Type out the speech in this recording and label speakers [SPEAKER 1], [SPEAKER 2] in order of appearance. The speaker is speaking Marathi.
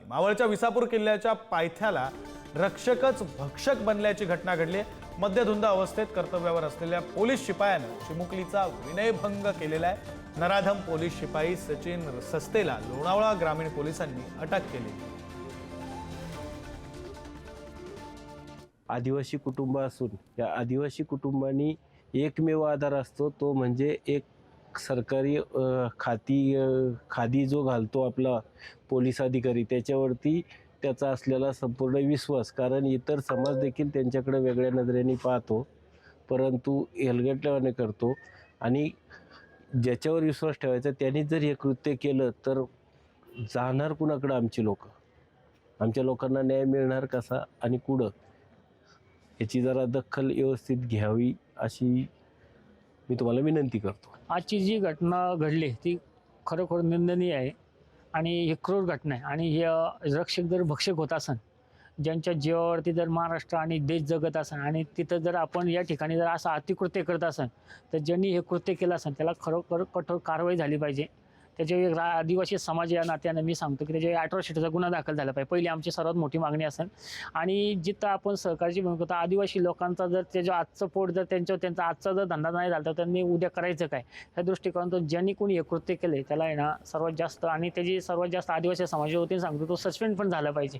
[SPEAKER 1] मावळच्या विसापूर किल्ल्याच्या पायथ्याला रक्षकच भक्षक बनल्याची घटना घडली आहे। मद्यधुंद अवस्थेत कर्तव्यावर असलेल्या पोलीस शिपायानं चिमुकलीचा विनयभंग केलेला आहे। नराधम पोलीस शिपाई सचिन सस्तेला लोणावळा ग्रामीण पोलिसांनी अटक केली।
[SPEAKER 2] आदिवासी कुटुंब असून या आदिवासी कुटुंबांनी एकमेव आधार असतो तो म्हणजे एक सरकारी खादी जो घालतो आपला पोलीस अधिकारी, त्याच्यावरती त्याचा असलेला संपूर्ण विश्वास। कारण इतर समाज देखील त्यांच्याकडे वेगळ्या नजरेने पाहतो, परंतु हेलगटल्याने करतो आणि ज्याच्यावर विश्वास ठेवायचा त्यांनी जर हे कृत्य केलं तर जाणार कुणाकडे आमची लोक? आमच्या लोकांना न्याय मिळणार कसा आणि कुठं? याची जरा दखल व्यवस्थित घ्यावी अशी मी तुम्हाला विनंती करतो।
[SPEAKER 3] आजची जी घटना घडली ती खरोखर निंदनीय आहे आणि ही क्रूर घटना आहे। आणि हे रक्षक जर भक्षक होत असन, ज्यांच्या जीवावरती जर महाराष्ट्र आणि देश जगत असन आणि तिथं जर आपण या ठिकाणी जर असं अतिकृत्य करत असन तर ज्यांनी हे कृत्य केलं असन त्याला खरोखर कठोर कारवाई झाली पाहिजे। त्याच्या आदिवासी समाज या नात्यानं मी सांगतो की त्याच्या अॅट्रॉसिटीचा गुन्हा दाखल झाला पाहिजे, पहिली आमची सर्वात मोठी मागणी असेल। आणि जिथं आपण सहकारची भूमिका, आदिवासी लोकांचा जर त्याचं आजचं पोट जर त्यांचा आजचा जर धंदा नाही झाला तर त्यांनी उद्या करायचं काय, ह्या दृष्टिकोनातून ज्यांनी कोणी हे कृत्य केले त्याला आहे ना सर्वात जास्त आणि त्याची सर्वात जास्त आदिवासी समाजाच्या वतीने सांगतो तो सस्पेंड पण झाला पाहिजे।